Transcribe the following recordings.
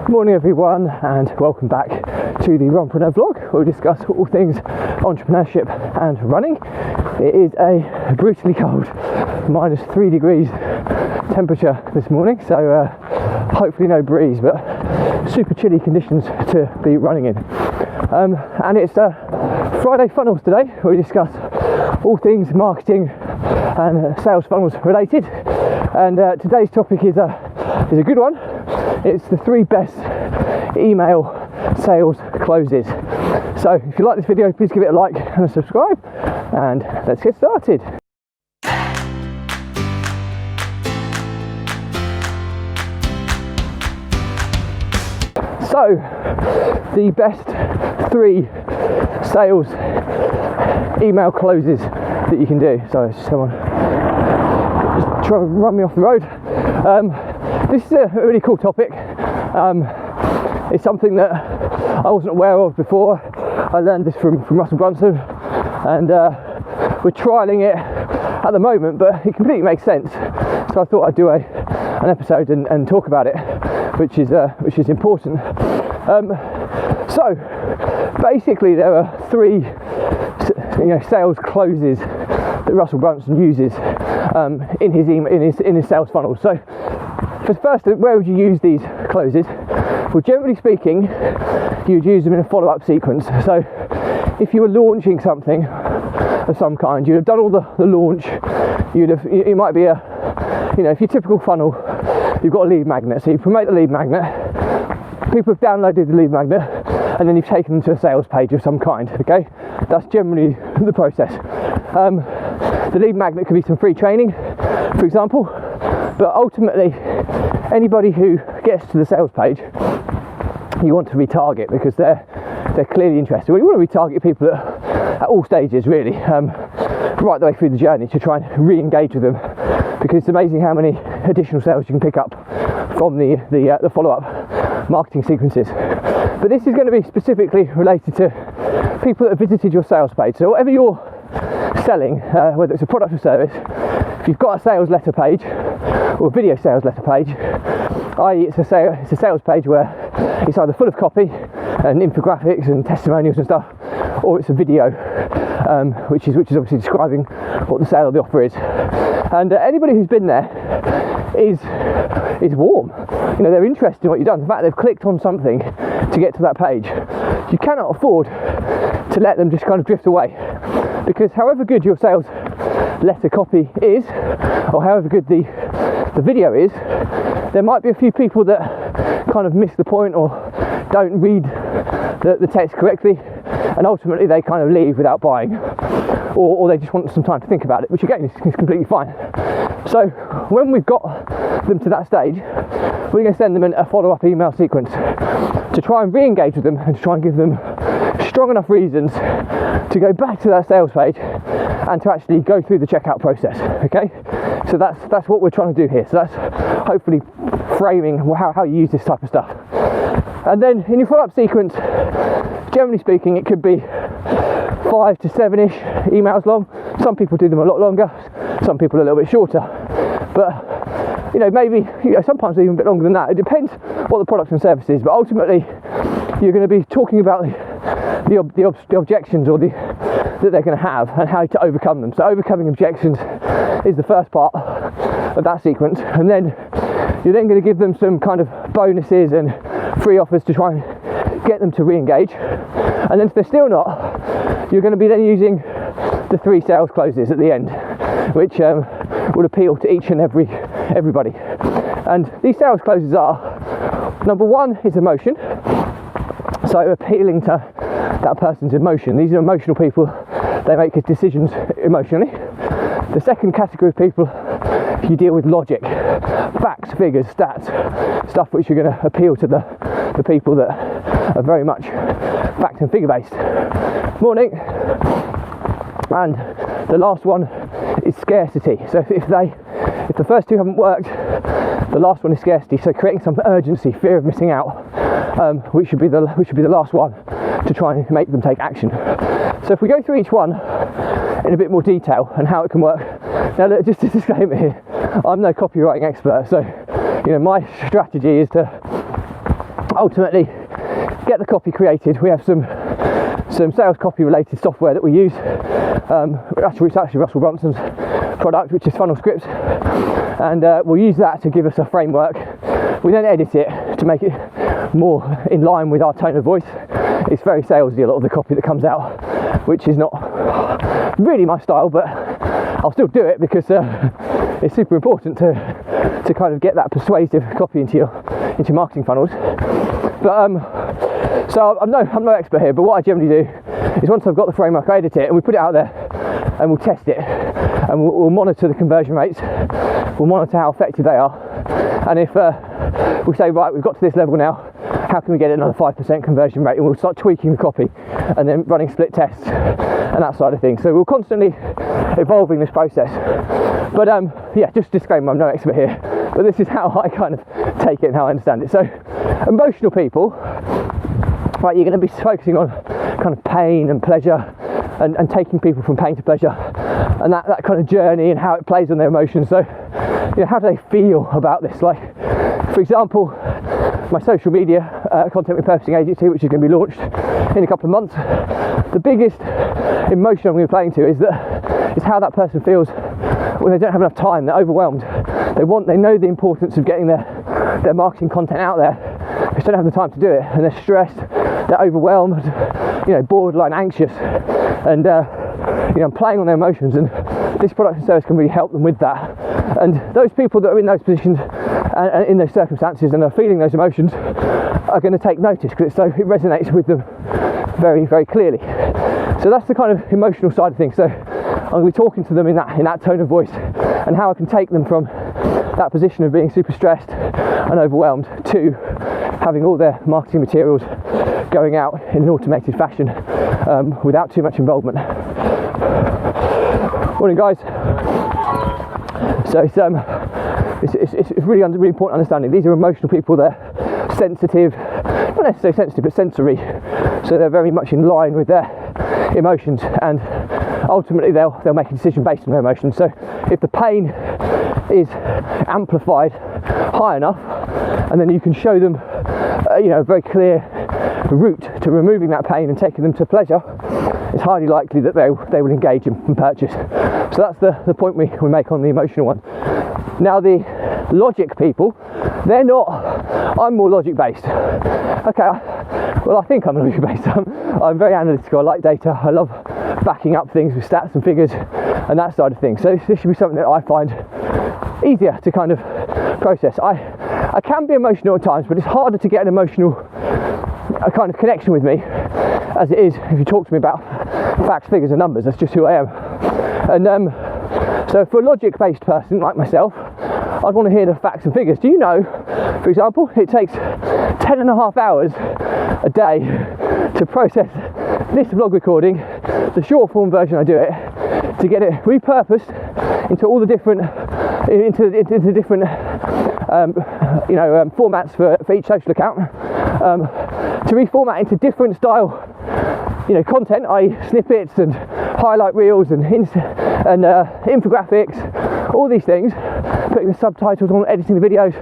Morning everyone, and welcome back to the Runpreneur vlog, where we discuss all things entrepreneurship and running. It is a brutally cold -3 degrees temperature this morning, so hopefully no breeze, but super chilly conditions to be running in. And it's Friday Funnels today, where we discuss all things marketing and sales funnels related. And today's topic is a good one. It's the 3 best email sales closes. So if you like this video, please give it a like and a subscribe, and let's get started. So the best 3 sales email closes that you can do. Sorry, someone just trying to run me off the road. This is a really cool topic. It's something that I wasn't aware of before. I learned this from Russell Brunson, and we're trialing it at the moment, but it completely makes sense. So I thought I'd do an episode and talk about it, which is important. So basically, there are 3 sales closes that Russell Brunson uses in his sales funnel. So first, where would you use these closes? Well, generally speaking, you'd use them in a follow-up sequence. So if you were launching something of some kind, you'd have done all the launch. It might be if your typical funnel, you've got a lead magnet. So you promote the lead magnet, people have downloaded the lead magnet, and then you've taken them to a sales page of some kind. Okay, that's generally the process. The lead magnet could be some free training, for example, but ultimately anybody who gets to the sales page, you want to retarget, because they're clearly interested. Well, you want to retarget people at all stages, really, right the way through the journey, to try and re-engage with them, because it's amazing how many additional sales you can pick up from the follow-up marketing sequences. But this is going to be specifically related to people that have visited your sales page. So whatever you're selling, whether it's a product or service, if you've got a sales letter page or a video sales letter page, i.e. it's a sales page where it's either full of copy and infographics and testimonials and stuff, or it's a video which is obviously describing what the sale of the offer is. And anybody who's been there is warm. They're interested in what you've done. In fact, they've clicked on something to get to that page. You cannot afford to let them just kind of drift away, because however good your sales letter copy is, or however good the video is, there might be a few people that kind of miss the point or don't read the text correctly, and ultimately they kind of leave without buying, or they just want some time to think about it, which again is completely fine. So when we've got them to that stage, we're going to send them a follow-up email sequence to try and re-engage with them, and to try and give them strong enough reasons to go back to that sales page and to actually go through the checkout process. Okay, so that's what we're trying to do here. So that's hopefully framing how you use this type of stuff. And then in your follow-up sequence, generally speaking, it could be 5 to 7-ish emails long. Some people do them a lot longer, some people a little bit shorter, but maybe sometimes even a bit longer than that. It depends what the product and service is, but ultimately you're going to be talking about the objections or that they're going to have, and how to overcome them. So overcoming objections is the first part of that sequence, and then you're then going to give them some kind of bonuses and free offers to try and get them to re-engage. And then if they're still not, you're going to be then using the 3 sales closes at the end, which will appeal to each and everybody. And these sales closes are, number 1 is emotion, so appealing to that person's emotion. These are emotional people. They make decisions emotionally. The second category of people, you deal with logic, facts, figures, stats, stuff which are going to appeal to the people that are very much fact and figure based. Morning. And the last one is scarcity. So if the first 2 haven't worked, the last one is scarcity. So creating some urgency, fear of missing out, which should be the last one to try and make them take action. So if we go through each one in a bit more detail and how it can work. Now, look, just a disclaimer here, I'm no copywriting expert, so my strategy is to ultimately get the copy created. We have some sales copy related software that we use. It's actually Russell Brunson's product, which is Funnel Scripts, and we'll use that to give us a framework. We then edit it to make it more in line with our tone of voice. It's very salesy, a lot of the copy that comes out, which is not really my style, but I'll still do it because it's super important to kind of get that persuasive copy into your marketing funnels. But so I'm no expert here, but what I generally do is once I've got the framework, I edit it and we put it out there and we'll test it, and we'll monitor the conversion rates, we'll monitor how effective they are, and if we say, right, we've got to this level now, how can we get another 5% conversion rate, and we'll start tweaking the copy and then running split tests and that side of things. So we're constantly evolving this process. But yeah, just disclaimer, I'm no expert here, but this is how I kind of take it and how I understand it. So emotional people, right, you're going to be focusing on kind of pain and pleasure, and taking people from pain to pleasure, and that kind of journey and how it plays on their emotions. So, you know, how do they feel about this? Like, for example, my social media content repurposing agency, which is going to be launched in a couple of months, the biggest emotion I'm going to be playing to is how that person feels when they don't have enough time. They're overwhelmed. They know the importance of getting their marketing content out there. They just don't have the time to do it, and they're stressed, they're overwhelmed, you know, borderline anxious, and you know, playing on their emotions. And this product and service can really help them with that. And those people that are in those positions and in those circumstances and are feeling those emotions are going to take notice because it resonates with them very, very clearly. So that's the kind of emotional side of things. So I'm going to be talking to them in that tone of voice, and how I can take them from that position of being super stressed and overwhelmed to having all their marketing materials going out in an automated fashion without too much involvement. Morning, guys. So it's really important understanding these are emotional people. They're sensitive, not necessarily sensitive, but sensory. So they're very much in line with their emotions, and ultimately they'll make a decision based on their emotions. So if the pain is amplified high enough, and then you can show them a very clear route to removing that pain and taking them to pleasure, it's highly likely that they will engage and purchase. So that's the point we make on the emotional one. Now the logic people, they're not, I'm more logic based. Okay, well, I think I'm logic based. I'm very analytical, I like data, I love backing up things with stats and figures and that side of things. So this should be something that I find easier to kind of process. I can be emotional at times, but it's harder to get an emotional kind of connection with me as it is if you talk to me about facts, figures and numbers. That's just who I am. And so for a logic-based person like myself, I'd want to hear the facts and figures. Do you know, for example, it takes 10.5 hours a day to process this vlog recording, the short form version I do it, to get it repurposed into all the different formats for each social account, to reformat into different style content, i.e. snippets and highlight reels and infographics, all these things, putting the subtitles on, editing the videos,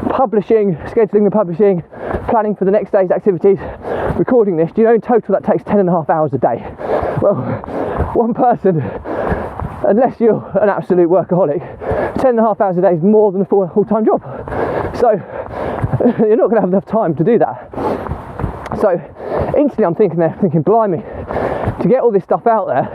publishing, scheduling the publishing, planning for the next day's activities, recording this. Do you know in total that takes 10.5 hours a day? Well, one person, unless you're an absolute workaholic, 10.5 hours a day is more than a full-time job. So you're not going to have enough time to do that. So instantly I'm thinking, blimey, to get all this stuff out there,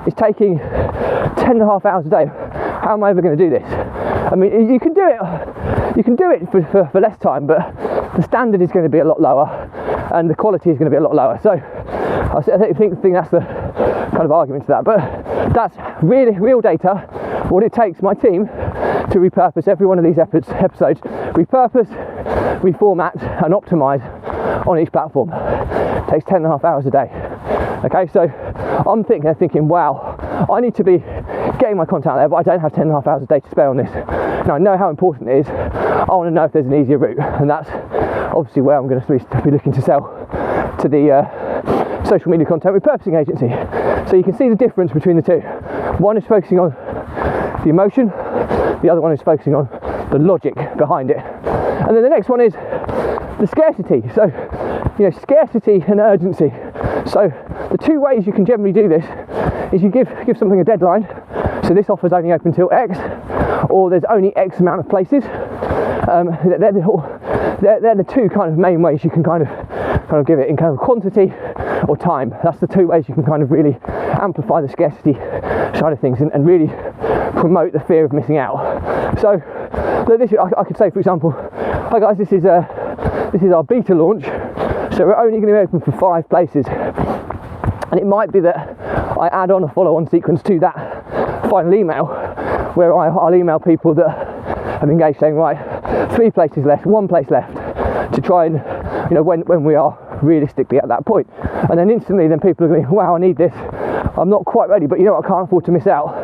it's taking 10.5 hours a day. How am I ever going to do this? I mean, you can do it for less time, but the standard is going to be a lot lower and the quality is going to be a lot lower. So I think that's the kind of argument to that. But that's really real data, what it takes my team to repurpose every one of these episodes, repurpose, reformat and optimize on each platform. It takes 10.5 hours a day. Okay, so I'm thinking, wow, I need to be getting my content out there, but I don't have 10.5 hours a day to spare on this. Now I know how important it is. I want to know if there's an easier route, and that's obviously where I'm going to be looking to sell to the social media content repurposing agency. So you can see the difference between the two. One is focusing on the emotion, the other one is focusing on the logic behind it. And then the next one is the scarcity. So, scarcity and urgency. So the two ways you can generally do this is you give something a deadline. So this offer's only open till X, or there's only X amount of places. They're the two kind of main ways you can kind of give it in kind of quantity or time. That's the two ways you can kind of really amplify the scarcity side of things and really promote the fear of missing out. So I could say, for example, hi guys, this is our beta launch, so we're only going to be open for 5 places, and it might be that I add on a follow-on sequence to that final email where I'll email people that have engaged saying, right, 3 places left, 1 place left, to try and, when we are realistically at that point. And then instantly then people are going, wow, I need this, I'm not quite ready, but I can't afford to miss out.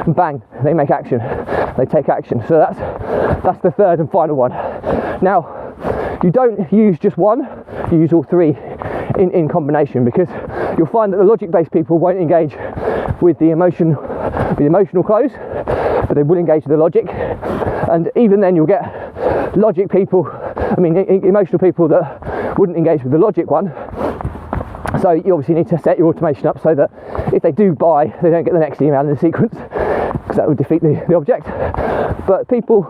And bang, they make action, they take action. So that's the third and final one. Now, you don't use just one, you use all 3 in combination, because you'll find that the logic-based people won't engage with the emotional close, but they will engage with the logic. And even then you'll get emotional people that wouldn't engage with the logic one. So you obviously need to set your automation up so that if they do buy, they don't get the next email in the sequence, because that would defeat the object. But people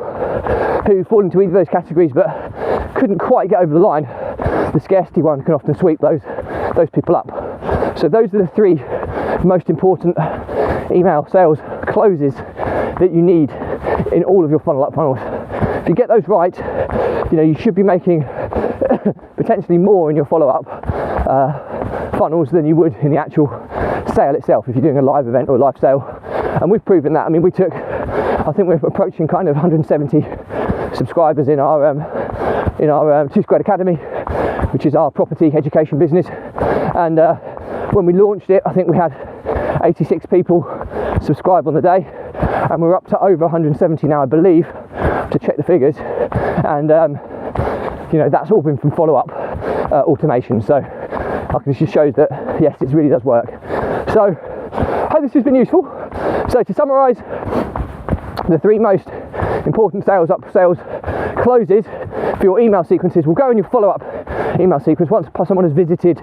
who fall into either of those categories but couldn't quite get over the line, the scarcity one can often sweep those people up. So those are the 3 most important email sales closes that you need in all of your funnel up funnels. If you get those right, you should be making potentially more in your follow-up funnels than you would in the actual sale itself if you're doing a live event or a live sale. And we've proven that. I mean, I think we're approaching kind of 170 subscribers in our 2 Squared Academy, which is our property education business. And when we launched it, I think we had 86 people subscribe on the day, and we're up to over 170 now, I believe, to check the figures. And that's all been from follow-up automation. So it just shows that yes, it really does work. So I hope this has been useful. So to summarise, the 3 most important sales closes for your email sequences will go in your follow-up email sequence once someone has visited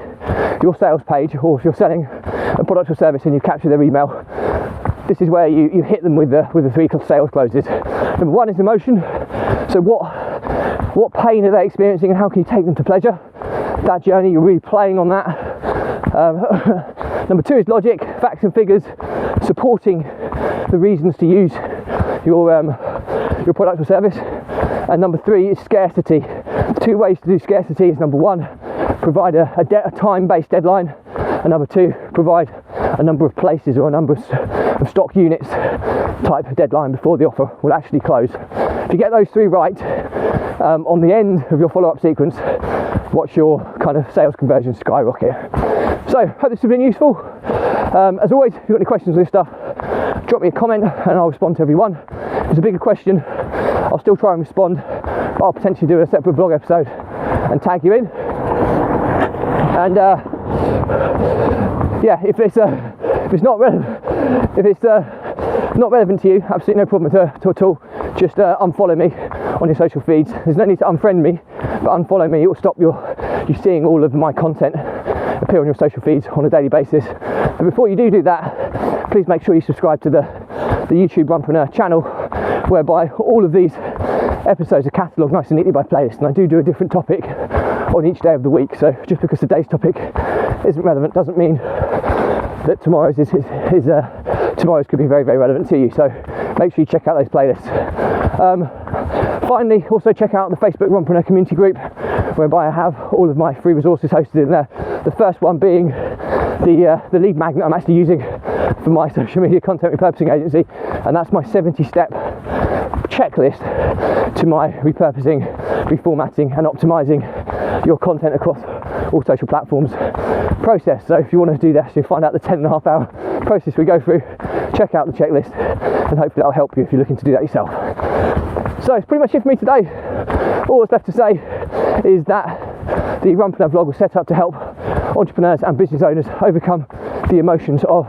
your sales page, or if you're selling a product or service and you've captured their email. This is where you hit them with the 3 sales closes. Number 1 is emotion. So what pain are they experiencing, and how can you take them to pleasure? That journey, you're really playing on that. Number 2 is logic, facts and figures, supporting the reasons to use your product or service. And number 3 is scarcity. 2 ways to do scarcity is, number 1, provide a time-based deadline, and number 2, provide a number of places or a number of stock units type of deadline before the offer will actually close. If you get those 3 right, on the end of your follow-up sequence, watch your kind of sales conversion skyrocket. So, hope this has been useful. As always, if you've got any questions on this stuff, drop me a comment and I'll respond to everyone. If it's a bigger question, I'll still try and respond. I'll potentially do a separate vlog episode and tag you in. And if it's not relevant to you, absolutely no problem at all. Just unfollow me on your social feeds. There's no need to unfriend me, but unfollow me. It will stop you seeing all of my content appear on your social feeds on a daily basis. But before you do that, please make sure you subscribe to the YouTube Runpreneur channel, whereby all of these episodes are catalogued nice and neatly by playlist, and I do a different topic on each day of the week. So just because today's topic isn't relevant doesn't mean that tomorrow's could be very, very relevant to you. So make sure you check out those playlists. Finally, also check out the Facebook Runpreneur community group, whereby I have all of my free resources hosted in there. The first one being the lead magnet I'm actually using for my social media content repurposing agency, and that's my 70-step checklist to my repurposing, reformatting and optimising your content across all social platforms process. So if you want to do this, you find out the 10.5-hour process we go through, check out the checklist, and hopefully that'll help you if you're looking to do that yourself. So it's pretty much it for me today. All that's left to say is that the Runpreneur vlog was set up to help entrepreneurs and business owners overcome the emotions of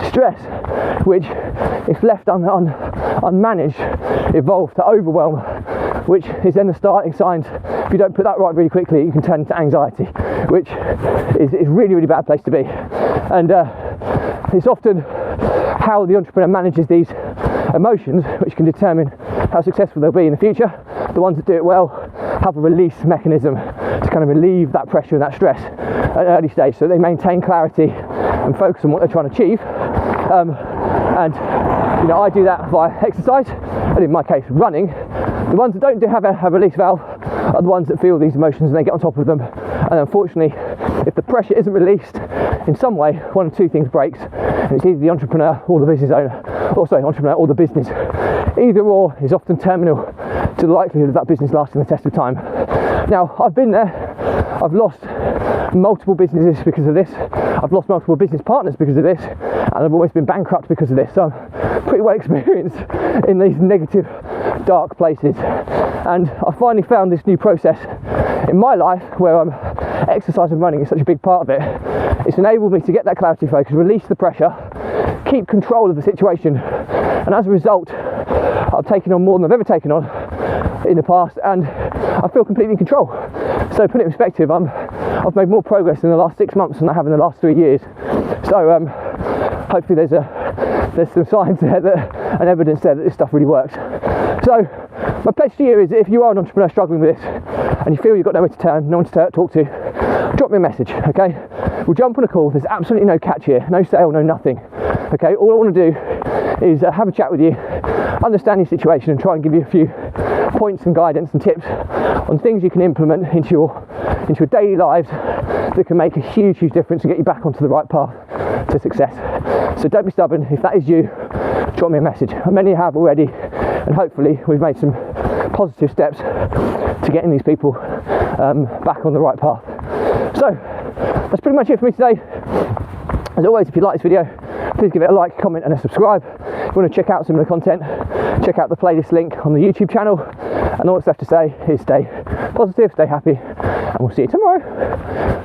stress, which, if left unmanaged, evolve to overwhelm, which is then the starting signs. If you don't put that right really quickly, you can turn into anxiety, which is really, really bad place to be. And it's often how the entrepreneur manages these emotions which can determine how successful they'll be in the future. The ones that do it well have a release mechanism to kind of relieve that pressure and that stress at an early stage, so they maintain clarity and focus on what they're trying to achieve. And you know, I do that via exercise, and in my case, running. The ones that don't have a release valve are the ones that feel these emotions and they get on top of them. And unfortunately, if the pressure isn't released in some way, one of two things breaks, and it's either the entrepreneur or the business owner, entrepreneur or the business. Either or is often terminal to the likelihood of that business lasting the test of time. Now, I've been there. I've lost multiple businesses because of this. I've lost multiple business partners because of this, and I've always been bankrupt because of this. So I'm pretty well experienced in these negative, dark places. And I finally found this new process in my life where exercise and running is such a big part of it. It's enabled me to get that clarity focus, release the pressure, keep control of the situation, and as a result, I've taken on more than I've ever taken on in the past, and I feel completely in control. So put it in perspective, I've made more progress in the last 6 months than I have in the last 3 years. So hopefully there's some signs there and evidence there that this stuff really works. So my pledge to you is that if you are an entrepreneur struggling with this and you feel you've got nowhere to turn, no one to talk to, drop me a message, okay? We'll jump on a call. There's absolutely no catch here, no sale, no nothing. Okay, all I want to do is have a chat with you, understand your situation, and try and give you a few points and guidance and tips on things you can implement into your daily lives that can make a huge difference and get you back onto the right path to success. So don't be stubborn. If that is you, drop me a message. Many have already, and hopefully we've made some positive steps to getting these people back on the right path. So that's pretty much it for me today. As always, if you like this video, please give it a like, comment and a subscribe. If you want to check out some of the content, check out the playlist link on the YouTube channel. And all that's left to say is stay positive, stay happy, and we'll see you tomorrow.